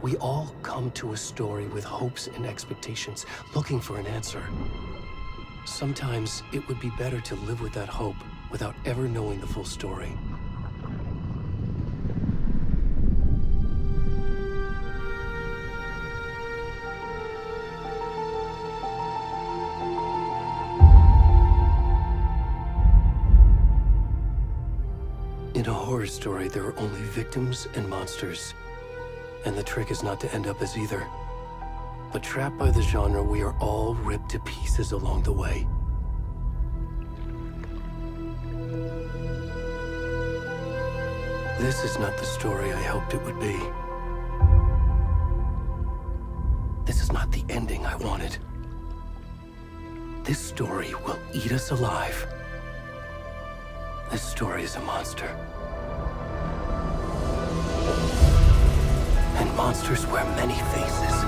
We all come to a story with hopes and expectations, looking for an answer. Sometimes it would be better to live with that hope without ever knowing the full story. In a horror story, there are only victims and monsters. And the trick is not to end up as either. But trapped by the genre, we are all ripped to pieces along the way. This is not the story I hoped it would be. This is not the ending I wanted. This story will eat us alive. This story is a monster. And monsters wear many faces.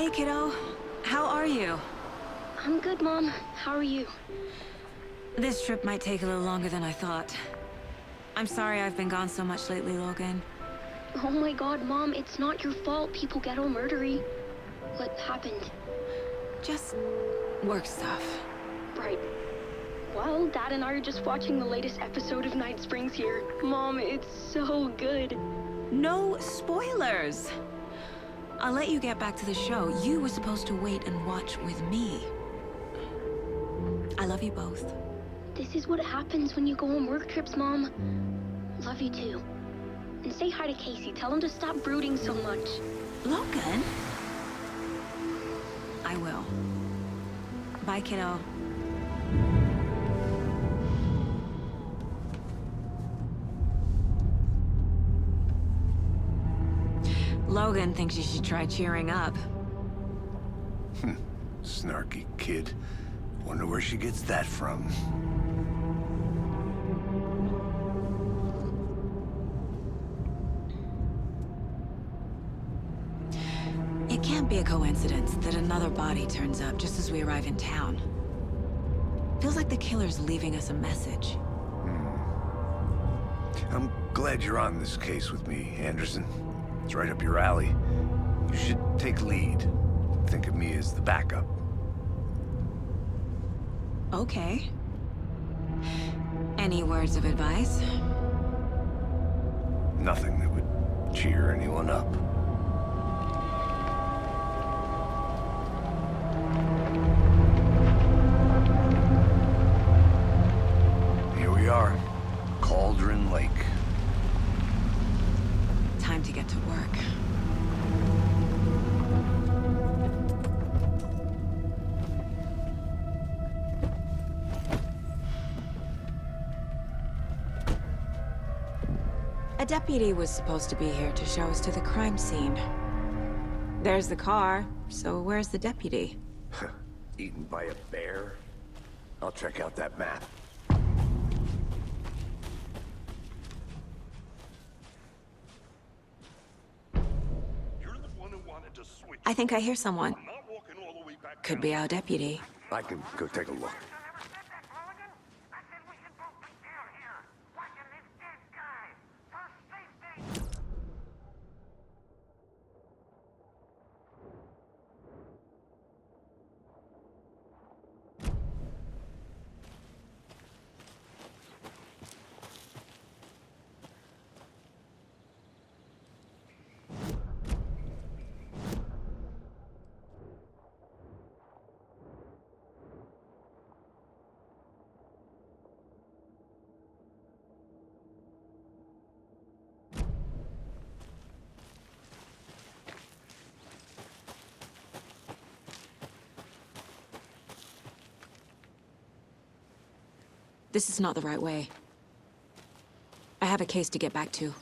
Hey, kiddo. How are you? I'm good, Mom. How are you? This trip might take a little longer than I thought. I'm sorry I've been gone so much lately, Logan. Oh my god, Mom, it's not your fault people get all murdery. What happened? Just work stuff. Right. Well, Dad and I are just watching the latest episode of Night Springs here. Mom, it's so good. No spoilers! I'll let you get back to the show. You were supposed to wait and watch with me. I love you both. This is what happens when you go on work trips, Mom. Love you too. And say hi to Casey. Tell him to stop brooding so much. Logan? I will. Bye, kiddo. Logan thinks you should try cheering up. Snarky kid. Wonder where she gets that from. It can't be a coincidence that another body turns up just as we arrive in town. Feels like the killer's leaving us a message. I'm glad you're on this case with me, Anderson. It's right up your alley. You should take lead. Think of me as the backup. Okay. Any words of advice? Nothing that would cheer anyone up. Here we are. Cauldron Lake. Time to get to work. A deputy was supposed to be here to show us to the crime scene. There's the car, so where's the deputy? Eaten by a bear? I'll check out that map. You're the one who wanted to switch. I think I hear someone. I'm not walking all the way back Could down. be our deputy. I can go take a look. This is not the right way. I have a case to get back to.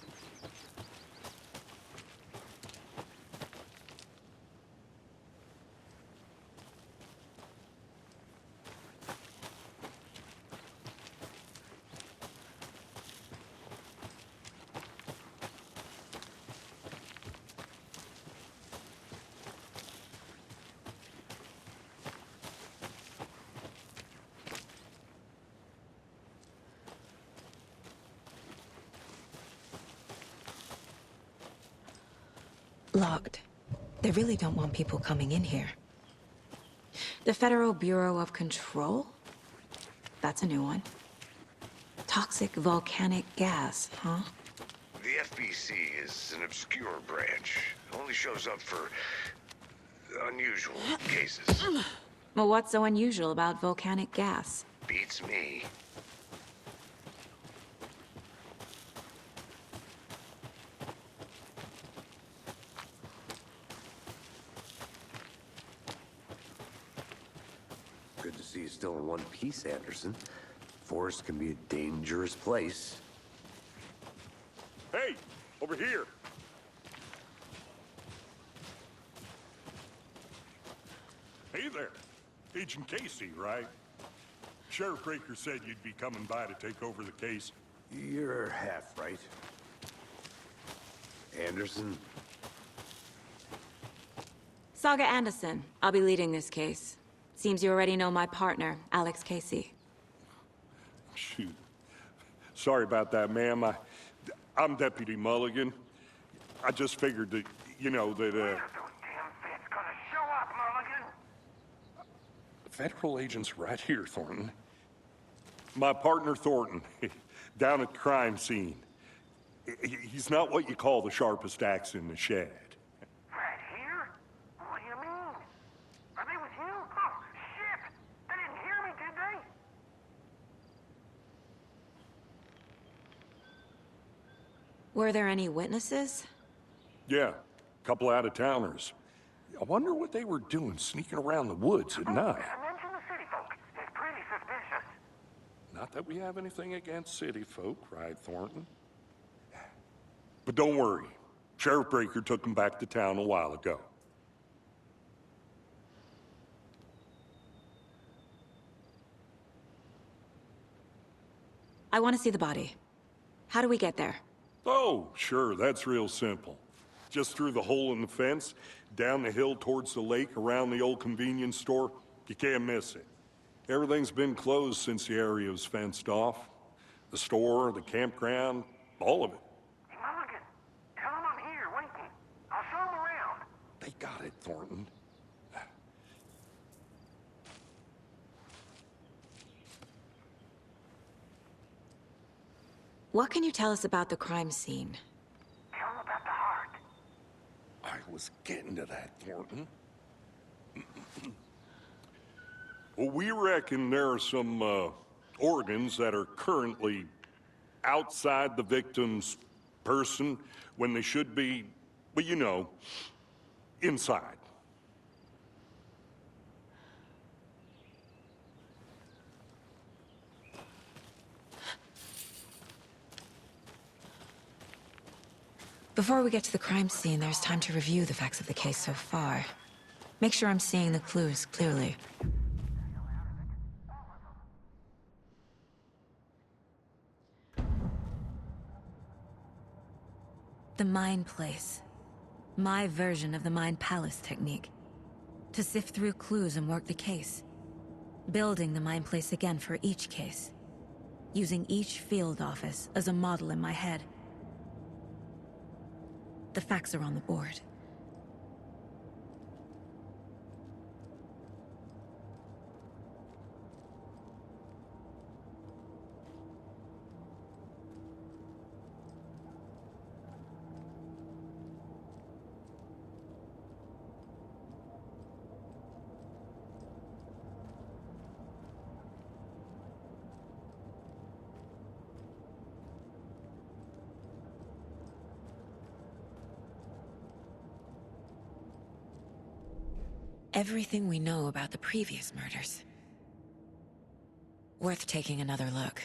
Locked. They really don't want people coming in here. The Federal Bureau of Control? That's a new one. Toxic volcanic gas, huh? The FBC is an obscure branch. Only shows up for unusual cases. Well, what's so unusual about volcanic gas? Beats me. Good to see you still in one piece, Anderson. Forest can be a dangerous place. Hey, over here. Hey there. Agent Casey, right? Sheriff Raker said you'd be coming by to take over the case. You're half right. Anderson? Saga Anderson. I'll be leading this case. Seems you already know my partner, Alex Casey. Shoot. Sorry about that, ma'am. I'm Deputy Mulligan. I just figured that, that, Those damn feds gonna show up, Mulligan? federal agent's right here, Thornton. My partner, Thornton, down at the crime scene. He's not what you call the sharpest axe in the shed. Right here? What do you mean? Are they with you? Oh, shit! They didn't hear me, did they? Were there any witnesses? Yeah, a couple out-of-towners. I wonder what they were doing sneaking around the woods at night. Mention the city folk. It's pretty suspicious. Not that we have anything against city folk, right, Thornton? But don't worry. Sheriff Breaker took them back to town a while ago. I want to see the body. How do we get there? Oh, sure, that's real simple. Just through the hole in the fence, down the hill towards the lake, around the old convenience store. You can't miss it. Everything's been closed since the area was fenced off. The store, the campground, all of it. Hey, Mulligan, tell them I'm here, waiting. I'll show them around. They got it, Thornton. What can you tell us about the crime scene? Tell them about the heart. I was getting to that, Thornton. Well, we reckon there are some organs that are currently outside the victim's person when they should be, well, inside. Before we get to the crime scene, there's time to review the facts of the case so far. Make sure I'm seeing the clues clearly. The Mind Place. My version of the Mind Palace technique. To sift through clues and work the case. Building the Mind Place again for each case. Using each field office as a model in my head. The facts are on the board. Everything we know about the previous murders. Worth taking another look.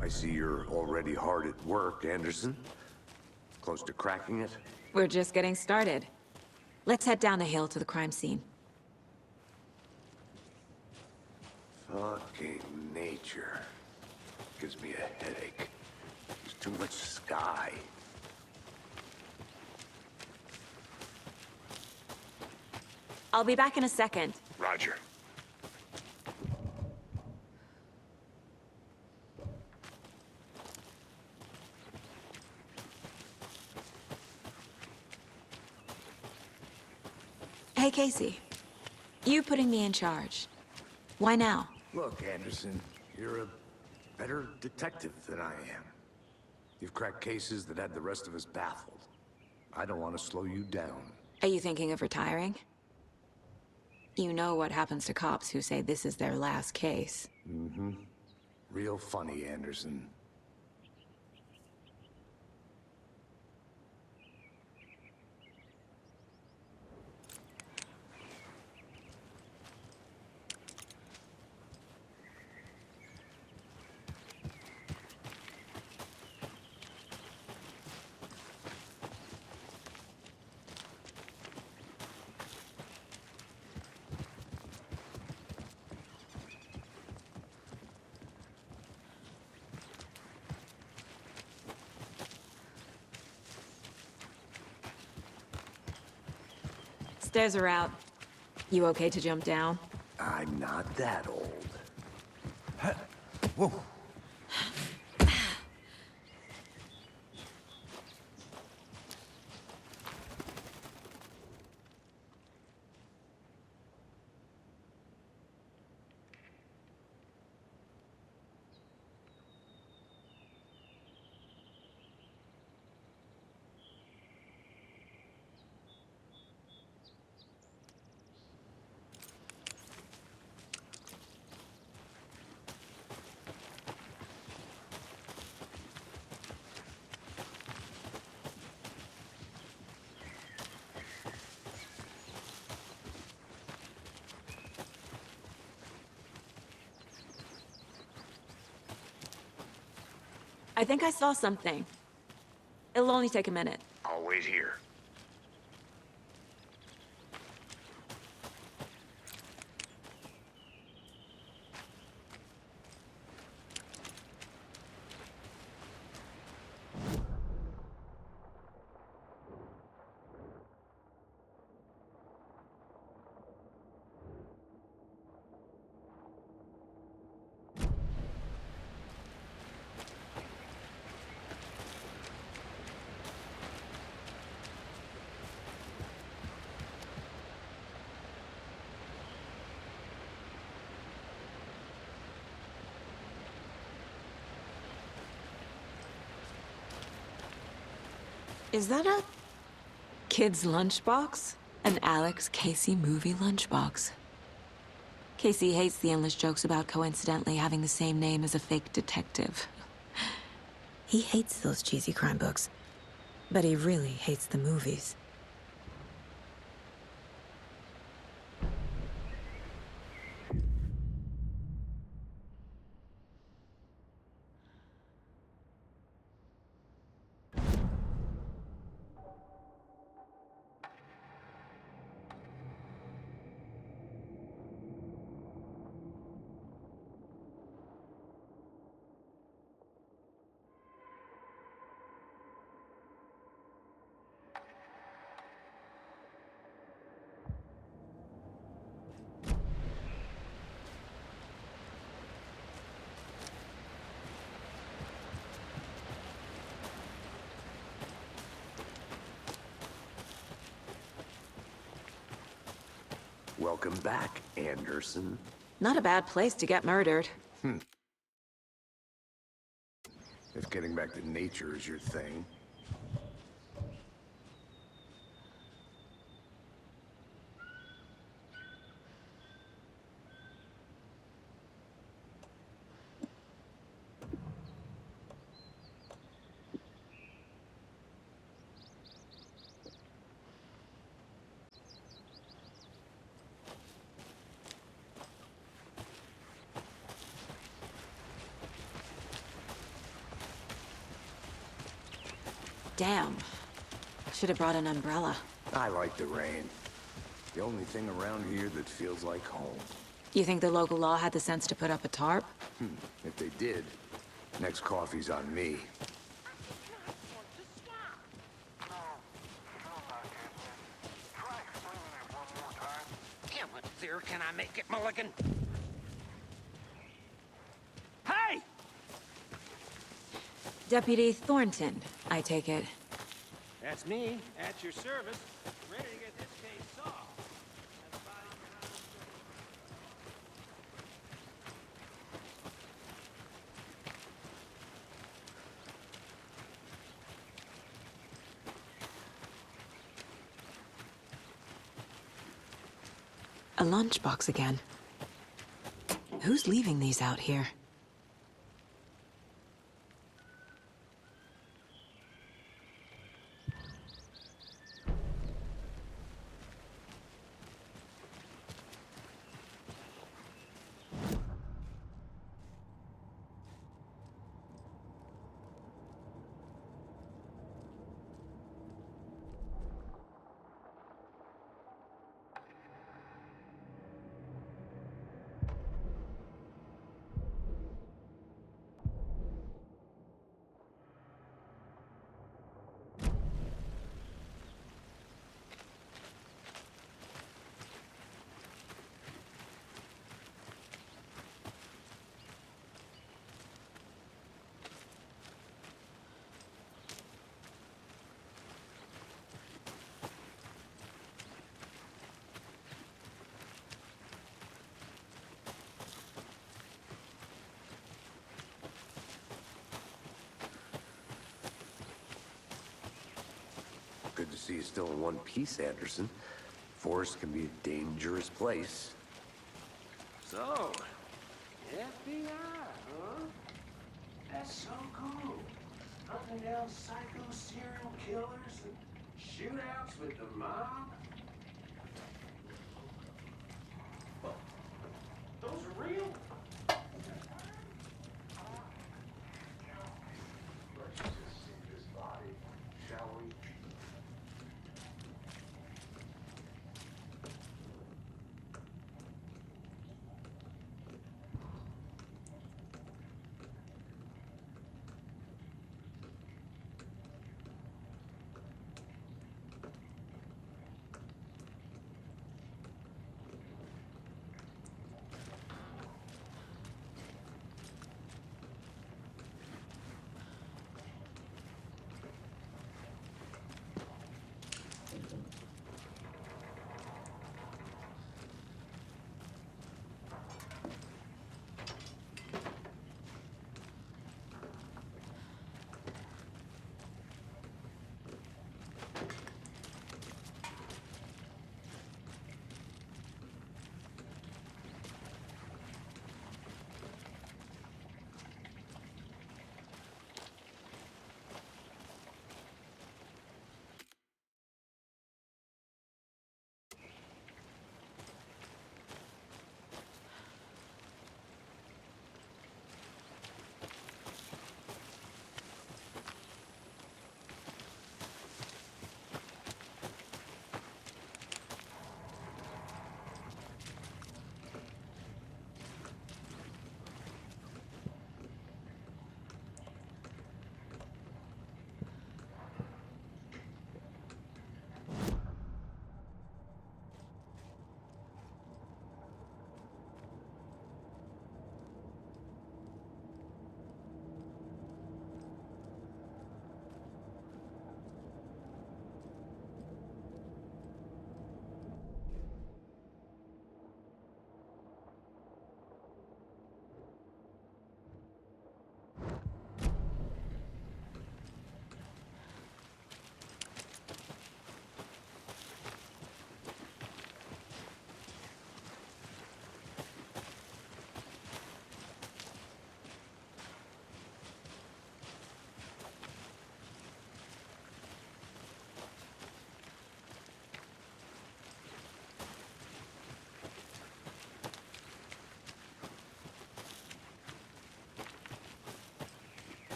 I see you're already hard at work, Anderson. Close to cracking it? We're just getting started. Let's head down the hill to the crime scene. Fucking nature. gives me a headache. There's too much sky. I'll be back in a second. Roger. Hey, Casey. You putting me in charge. Why now? Look, Anderson, you're a better detective than I am. You've cracked cases that had the rest of us baffled. I don't want to slow you down. Are you thinking of retiring? You know what happens to cops who say this is their last case. Mm-hmm. Real funny, Anderson. Stairs are out. You okay to jump down? I'm not that old. Whoa. I think I saw something. It'll only take a minute. I'll wait here. Is that a kid's lunchbox? An Alex Casey movie lunchbox. Casey hates the endless jokes about coincidentally having the same name as a fake detective. He hates those cheesy crime books, but he really hates the movies. Welcome back, Anderson. Not a bad place to get murdered. If getting back to nature is your thing. Damn. Should have brought an umbrella. I like the rain. The only thing around here that feels like home. You think the local law had the sense to put up a tarp? If they did, Next coffee's on me. How much clearer can I make it, Mulligan? Hey! Deputy Thornton, I take it. That's me, at your service, ready to get this case solved. A lunchbox again. Who's leaving these out here? Good to see you still in one piece, Anderson. Forest can be a dangerous place. So, FBI, huh? That's so cool. Hunting down psycho serial killers and shootouts with the mob. Those are real? Let's just see this body, shall we?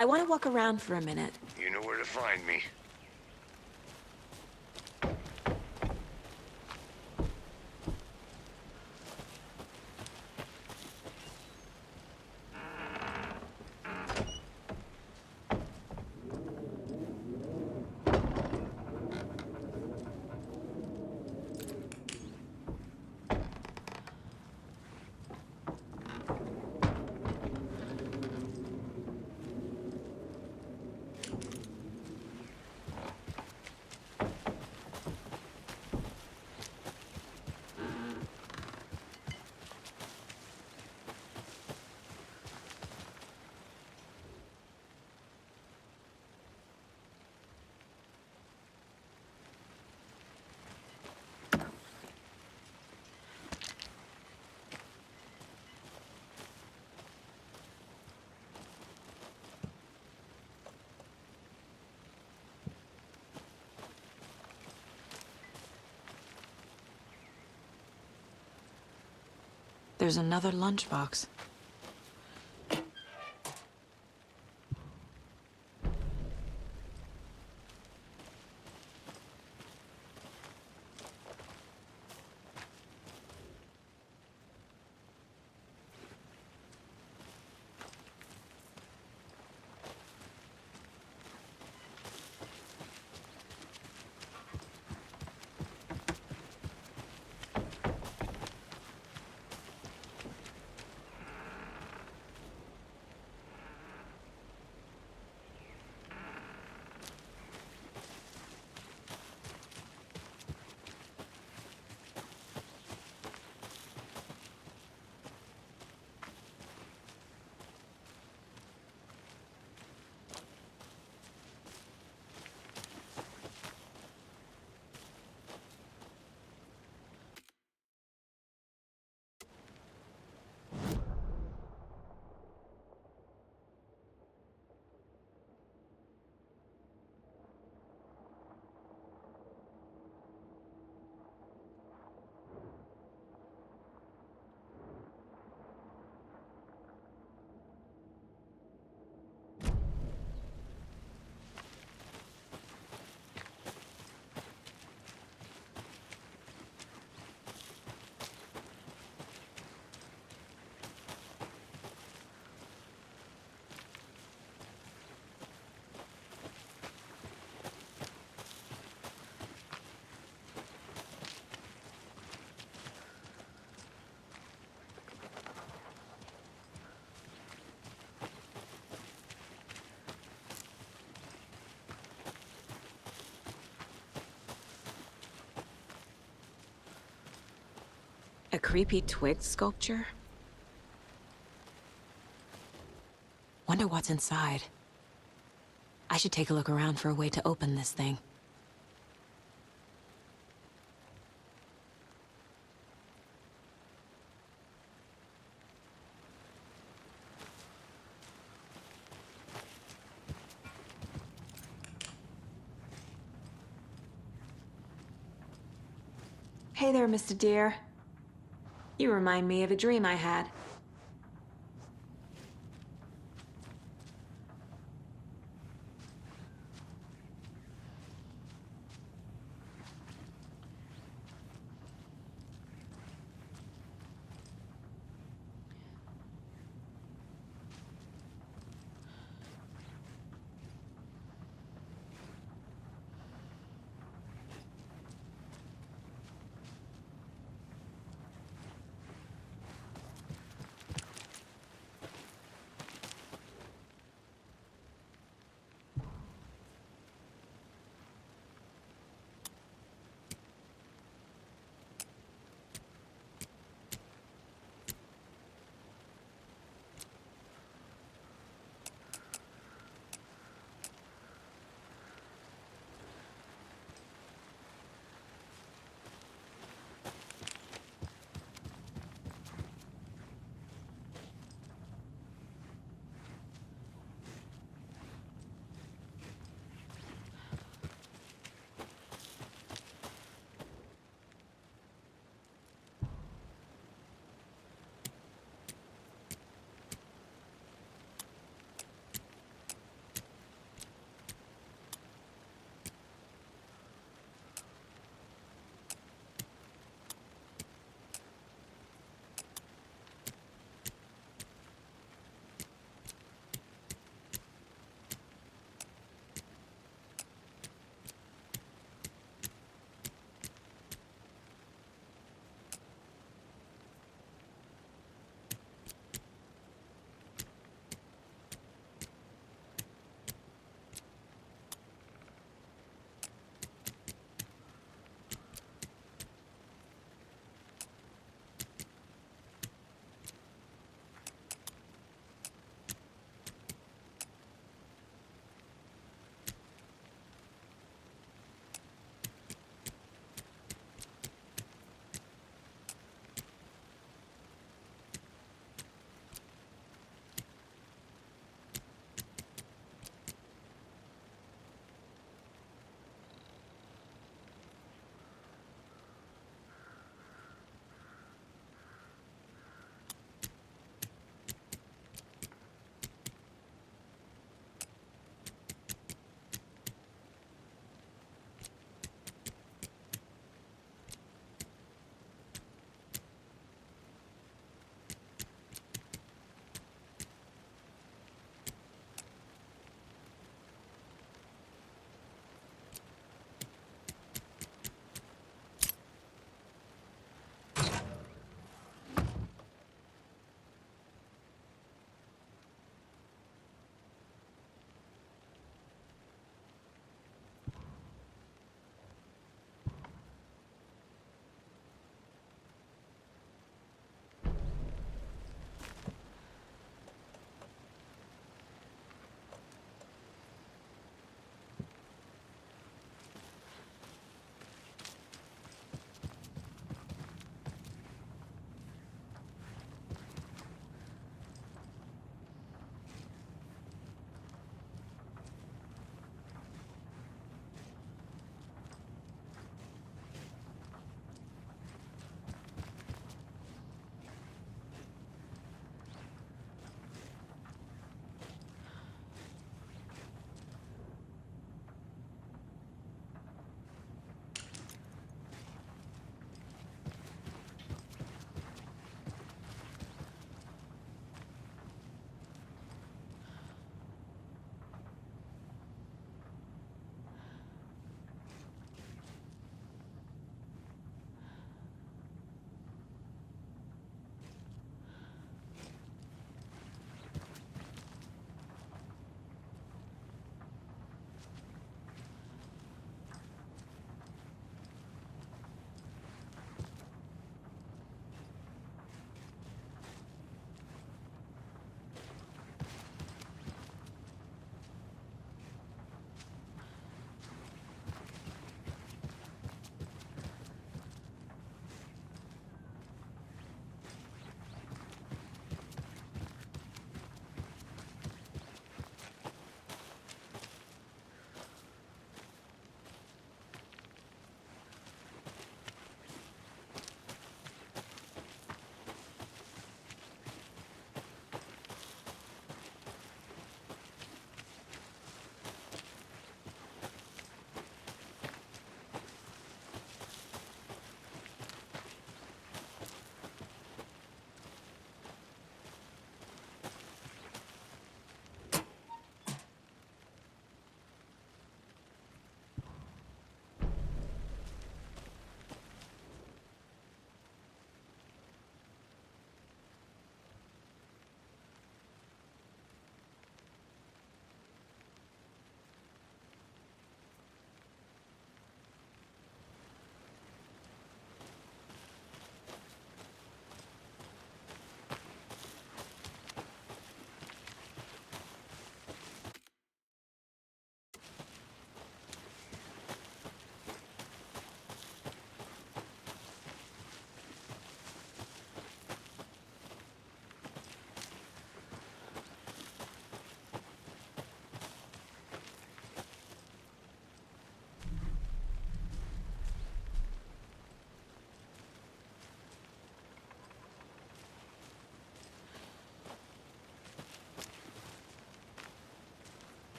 I want to walk around for a minute. You know where to find me. There's another lunchbox. A creepy twig sculpture? Wonder what's inside. I should take a look around for a way to open this thing. Hey there, Mr. Deer. You remind me of a dream I had.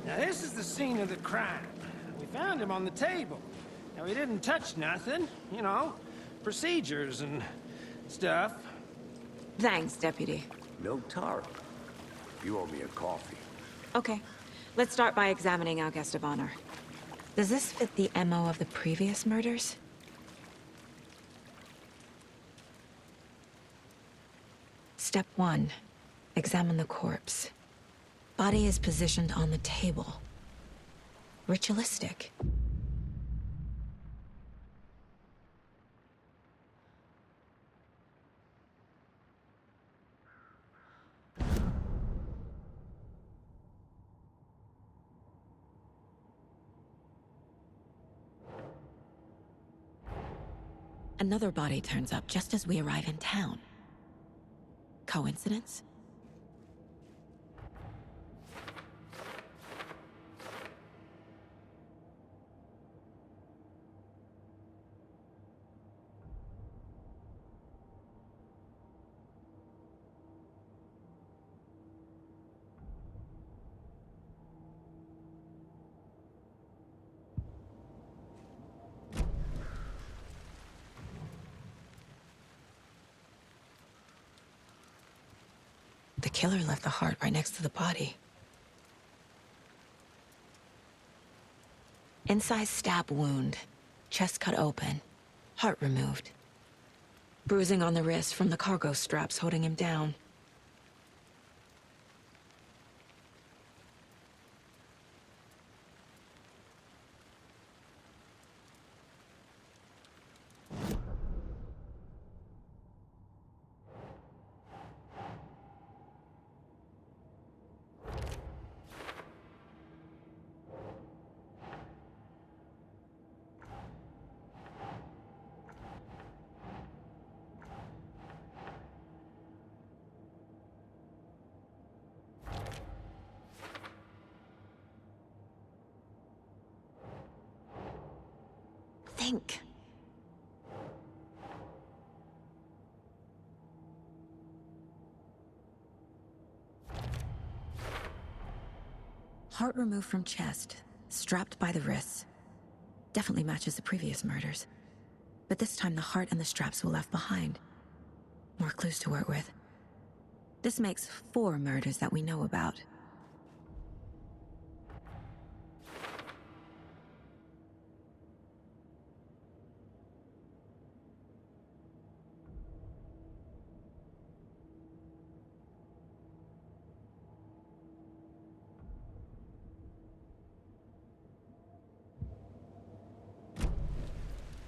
Now, this is the scene of the crime. We found him on the table. Now, he didn't touch nothing, you know, procedures and stuff. Thanks, Deputy. No tar. You owe me a coffee. Okay, let's start by examining our guest of honor. Does this fit the MO of the previous murders? Step 1. Examine the corpse. Body is positioned on the table. Ritualistic. Another body turns up just as we arrive in town. Coincidence? The killer left the heart right next to the body. Incised stab wound. Chest cut open. Heart removed. Bruising on the wrist from the cargo straps holding him down. Think. Heart removed from chest, strapped by the wrists. Definitely matches the previous murders. But this time the heart and the straps were left behind. More clues to work with. This makes 4 murders that we know about.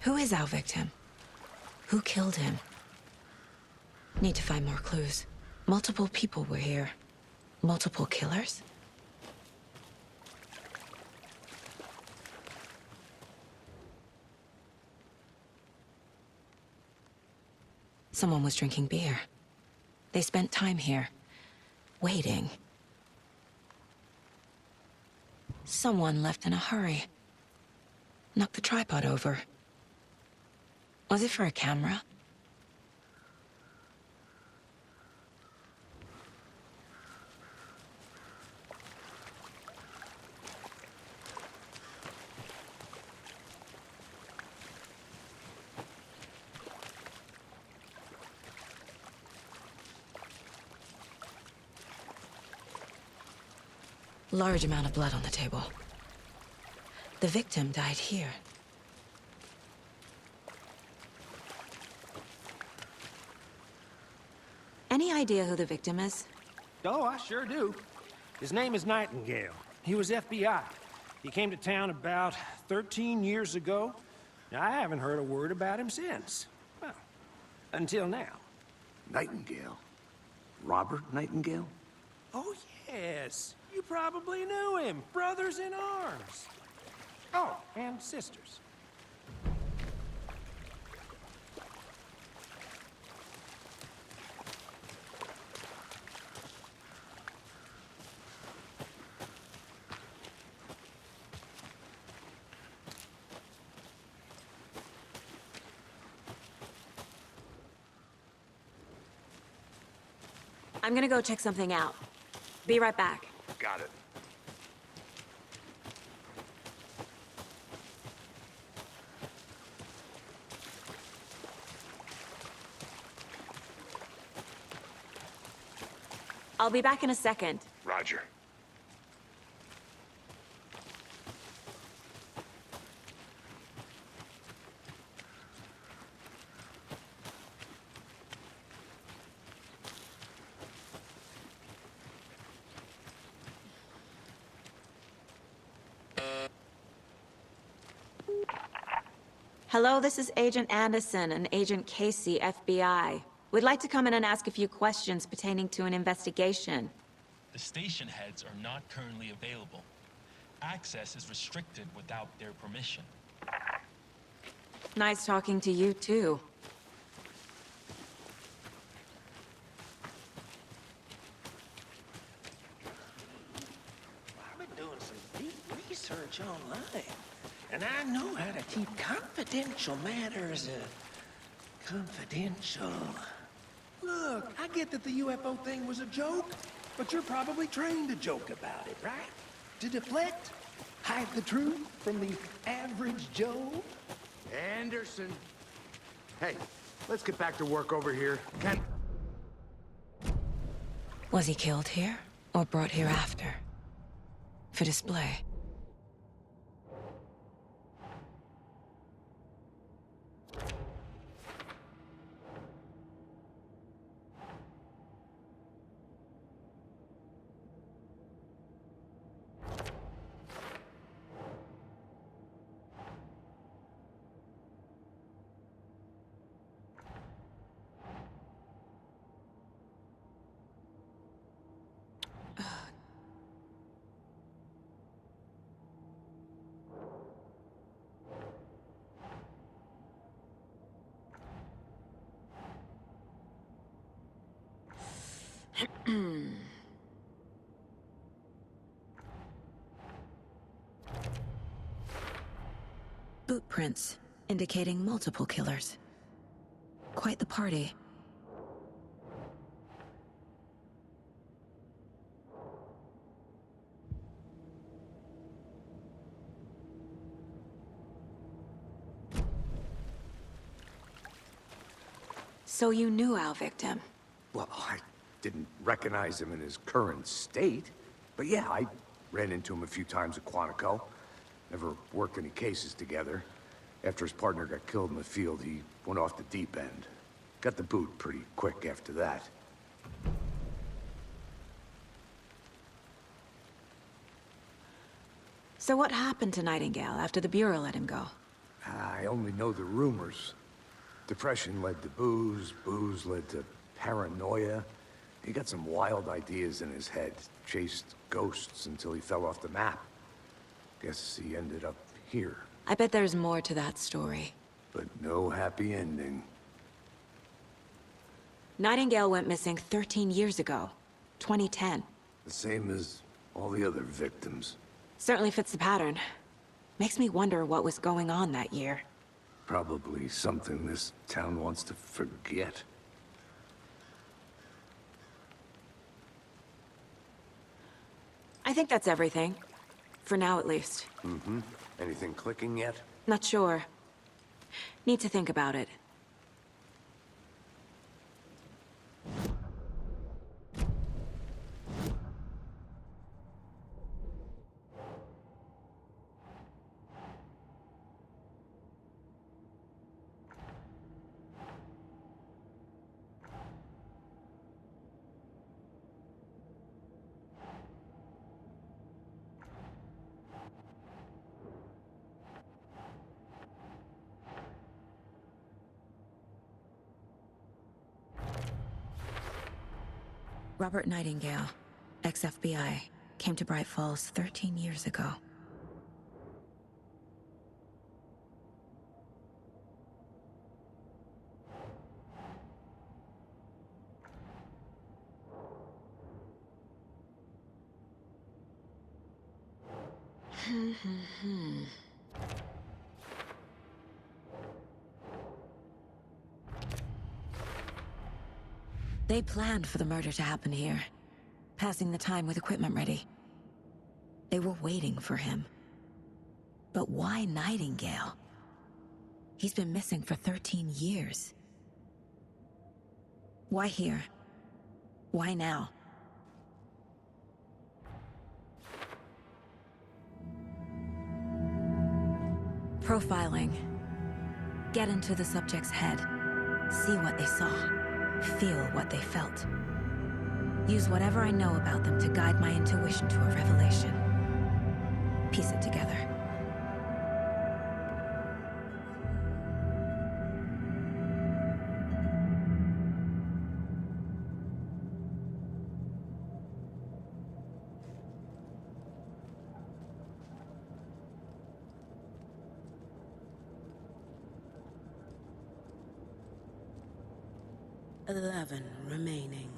Who is our victim? Who killed him? Need to find more clues. Multiple people were here. Multiple killers? Someone was drinking beer. They spent time here, waiting. Someone left in a hurry. Knocked the tripod over. Was it for a camera? Large amount of blood on the table. The victim died here. Any idea who the victim is? Oh, I sure do. His name is Nightingale. He was FBI. He came to town about 13 years ago. Now, I haven't heard a word about him since. Well, until now. Nightingale? Robert Nightingale? Oh, yes. You probably knew him. Brothers in arms. Oh, and sisters. I'm gonna go check something out. Be right back. Got it. I'll be back in a second. Roger. Hello, this is Agent Anderson and Agent Casey, FBI. We'd like to come in and ask a few questions pertaining to an investigation. The station heads are not currently available. Access is restricted without their permission. Nice talking to you, too. I've been doing some deep research online, and I know how to keep confidential matters, confidential. Look, I get that the UFO thing was a joke, but you're probably trained to joke about it, right? To deflect, hide the truth from the average Joe. Anderson. Hey, let's get back to work over here. Was he killed here, or brought here after? For display? Boot prints, indicating multiple killers. Quite the party. So you knew our victim? Well, I didn't recognize him in his current state. But yeah, I ran into him a few times at Quantico. Never worked any cases together. After his partner got killed in the field, he went off the deep end. Got the boot pretty quick after that. So what happened to Nightingale after the Bureau let him go? I only know the rumors. Depression led to booze, booze led to paranoia. He got some wild ideas in his head, chased ghosts until he fell off the map. Guess he ended up here, I bet there's more to that story. but no happy ending. Nightingale went missing 13 years ago, 2010. The same as all the other victims. Certainly fits the pattern. Makes me wonder what was going on that year. Probably something this town wants to forget. I think that's everything. For now, at least. Anything clicking yet? Not sure. Need to think about it. Robert Nightingale, ex-FBI, came to Bright Falls 13 years ago. They planned for the murder to happen here, passing the time with equipment ready. They were waiting for him. But why Nightingale? He's been missing for 13 years. Why here? Why now? Profiling. Get into the subject's head. See what they saw. Feel what they felt. Use whatever I know about them to guide my intuition to a revelation. Piece it together. "11 remaining."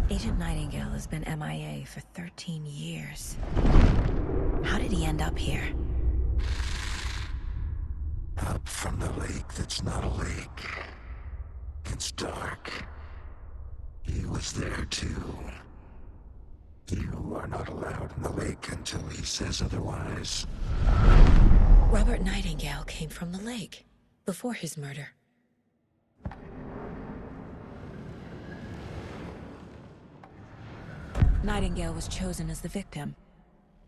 Agent Nightingale has been MIA for 13 years. How did he end up here? Up from the lake that's not a lake. It's dark. He was there too. You are not allowed in the lake until he says otherwise. Robert Nightingale came from the lake, before his murder. Nightingale was chosen as the victim.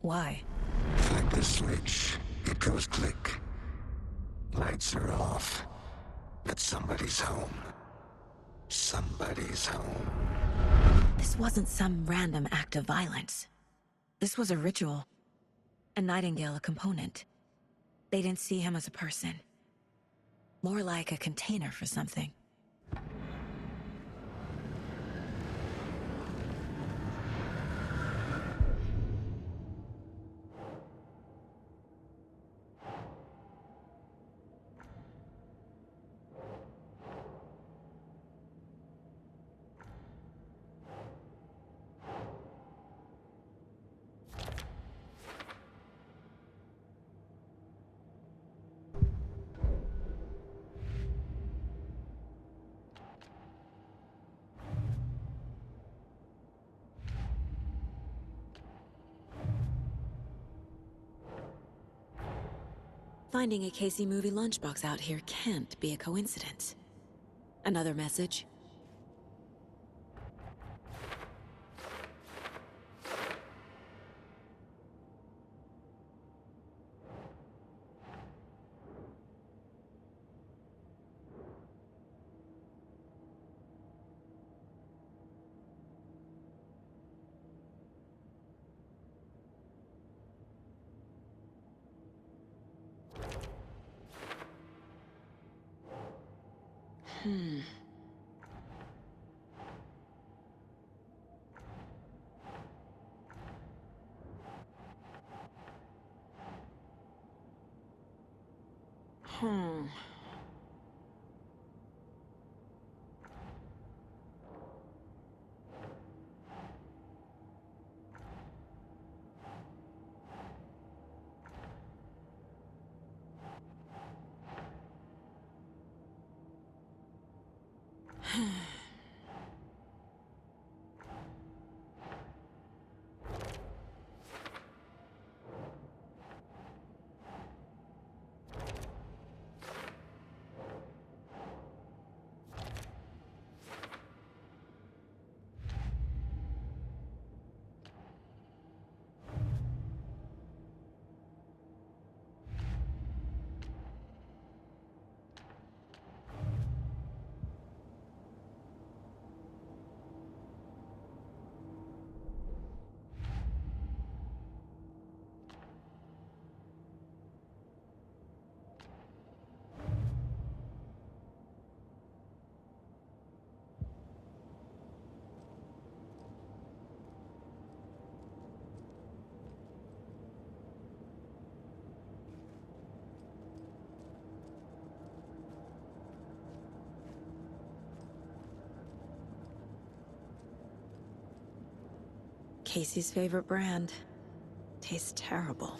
Why? Flick the switch, it goes click. Lights are off. But somebody's home. Somebody's home. This wasn't some random act of violence. This was a ritual. And Nightingale a component. They didn't see him as a person. More like a container for something. Finding a Casey movie lunchbox out here can't be a coincidence. Another message? Casey's favorite brand. Tastes terrible.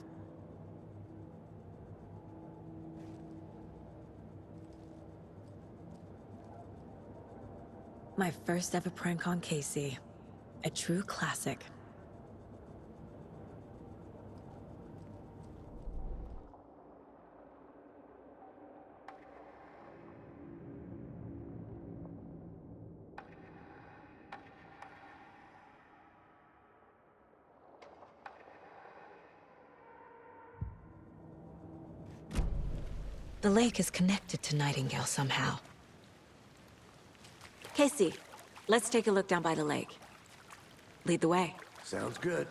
My first ever prank on Casey. A true classic. The lake is connected to Nightingale somehow. Casey, let's take a look down by the lake. Lead the way. Sounds good.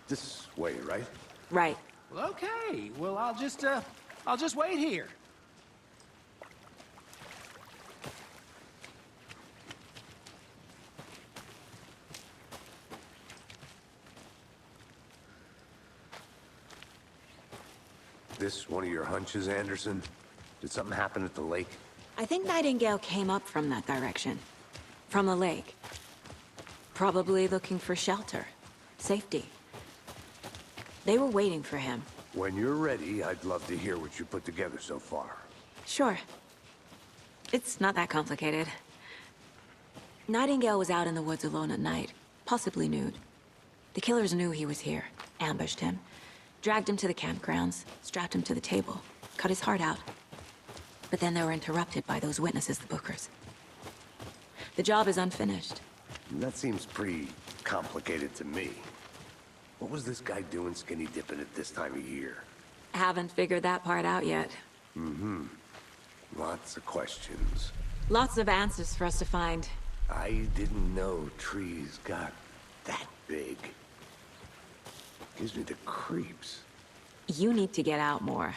This way, right? Right. Well, okay. Well, I'll just wait here. This one of your hunches, Anderson? Did something happen at the lake? I think Nightingale came up from that direction. From the lake. Probably looking for shelter. Safety. They were waiting for him. When you're ready, I'd love to hear what you put together so far. Sure. It's not that complicated. Nightingale was out in the woods alone at night, possibly nude. The killers knew he was here, ambushed him, dragged him to the campgrounds, strapped him to the table, cut his heart out. But then they were interrupted by those witnesses, the Bookers. The job is unfinished. That seems pretty complicated to me. What was this guy doing skinny dipping at this time of year? Haven't figured that part out yet. Mm-hmm. Lots of questions. Lots of answers for us to find. I didn't know trees got that big. Gives me the creeps. You need to get out more.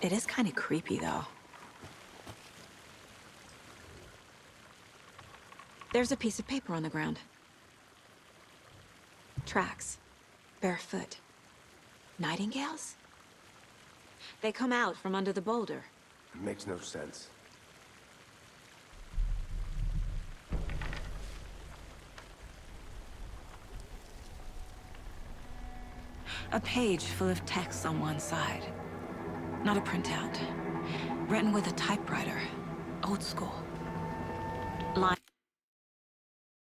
It is kind of creepy, though. There's a piece of paper on the ground. Tracks. Barefoot. Nightingales? They come out from under the boulder. It makes no sense. A page full of text on one side. Not a printout. Written with a typewriter. Old school.